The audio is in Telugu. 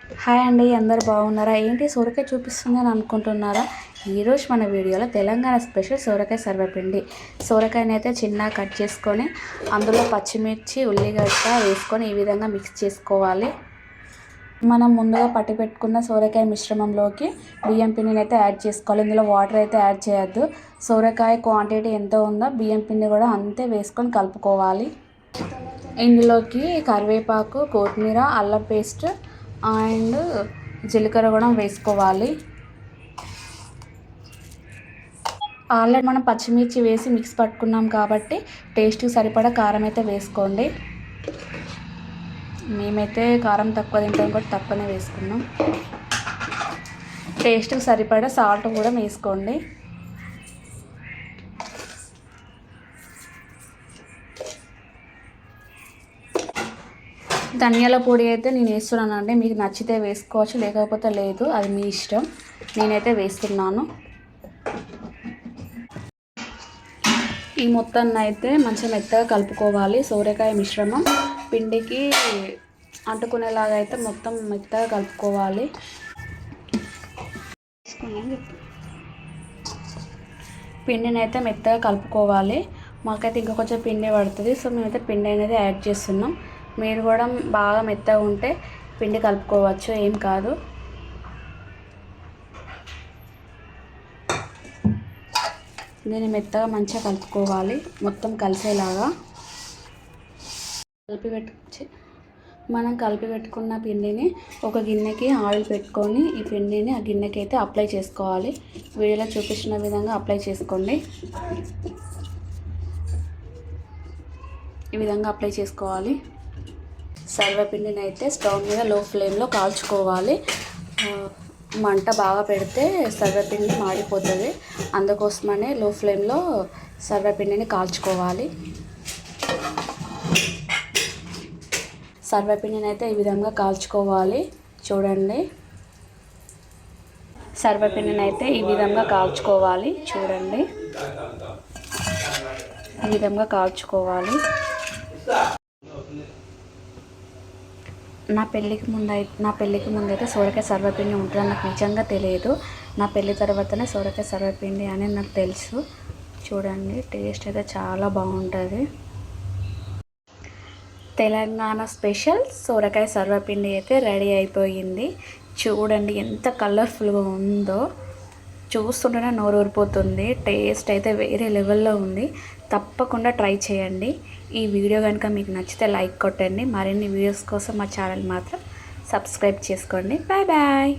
హాయ్ అండి, అందరు బాగున్నారా? ఏంటి సొరకాయ చూపిస్తుంది అని అనుకుంటున్నారా? ఈరోజు మన వీడియోలో తెలంగాణ స్పెషల్ సొరకాయ సర్వపిండి. సొరకాయని అయితే చిన్నగా కట్ చేసుకొని అందులో పచ్చిమిర్చి ఉల్లిగడ్డ వేసుకొని ఈ విధంగా మిక్స్ చేసుకోవాలి. మనం ముందుగా పట్టి పెట్టుకున్న సొరకాయ మిశ్రమంలోకి బియ్యం పిండిని అయితే యాడ్ చేసుకోవాలి. ఇందులో వాటర్ అయితే యాడ్ చేయొద్దు. సొరకాయ క్వాంటిటీ ఎంత ఉందో బియ్యం పిండి కూడా అంతే వేసుకొని కలుపుకోవాలి. ఇందులోకి కరివేపాకు, కొత్తిమీర, అల్లం పేస్ట్ అండ్ జీలకర్ర కూడా వేసుకోవాలి. ఆల్రెడీ మనం పచ్చిమిర్చి వేసి మిక్స్ పట్టుకున్నాం కాబట్టి టేస్ట్కి సరిపడా కారం అయితే వేసుకోండి. మేమైతే కారం తక్కువ తింటాం కాబట్టి తక్కువనే వేసుకున్నాం. టేస్ట్కి సరిపడా సాల్ట్ కూడా వేసుకోండి. ధనియాల పొడి అయితే నేను వేస్తున్నానండి. మీకు నచ్చితే వేసుకోవచ్చు, లేకపోతే లేదు, అది మీ ఇష్టం. నేనైతే వేస్తున్నాను. ఈ మొత్తాన్ని అయితే మంచిగా మెత్తగా కలుపుకోవాలి. సోరకాయ మిశ్రమం పిండికి అంటుకునేలాగా అయితే మొత్తం మెత్తగా కలుపుకోవాలి. పిండిని అయితే మెత్తగా కలుపుకోవాలి. మాకైతే ఇంకా కొంచెం పిండి పడుతుంది, సో మేమైతే పిండి అనేది యాడ్ చేస్తున్నాం. మీరు కూడా బాగా మెత్తగా ఉంటే పిండి కలుపుకోవచ్చు, ఏం కాదు. దీన్ని మెత్తగా మంచిగా కలుపుకోవాలి, మొత్తం కలిసేలాగా మనం కలిపి పెట్టుకున్న పిండిని ఒక గిన్నెకి ఆయిల్ పెట్టుకొని ఈ పిండిని ఆ గిన్నెకి అయితే అప్లై చేసుకోవాలి. వీడియోలో చూపించిన విధంగా అప్లై చేసుకోండి. ఈ విధంగా అప్లై చేసుకోవాలి. సర్వపిండిని అయితే స్టవ్ మీద లో ఫ్లేమ్లో కాల్చుకోవాలి. మంట బాగా పెడితే సర్వపిండి మాడిపోతుంది, అందుకోసమనే లో ఫ్లేమ్లో సర్వపిండిని కాల్చుకోవాలి. సర్వపిండిని అయితే ఈ విధంగా కాల్చుకోవాలి. చూడండి, సర్వపిండిని అయితే ఈ విధంగా కాల్చుకోవాలి. చూడండి, ఈ విధంగా కాల్చుకోవాలి. నా పెళ్ళికి ముందైతే సొరకాయ సర్వపిండి ఉంటుందని నాకు నిజంగా తెలియదు. నా పెళ్ళి తర్వాతనే సొరకాయ సర్వపిండి అని నాకు తెలుసు. చూడండి, టేస్ట్ అయితే చాలా బాగుంటుంది. తెలంగాణ స్పెషల్ సొరకాయ సర్వపిండి అయితే రెడీ అయిపోయింది. చూడండి ఎంత కలర్ఫుల్గా ఉందో, చూస్తుంటేనే నోరు ఊరిపోతుంది. టేస్ట్ అయితే వేరే లెవెల్లో ఉంది. తప్పకుండా ట్రై చేయండి. ఈ వీడియో కనుక మీకు నచ్చితే లైక్ కొట్టండి. మరిన్ని వీడియోస్ కోసం మా ఛానల్ మాత్రం సబ్స్క్రైబ్ చేసుకోండి. Bye bye.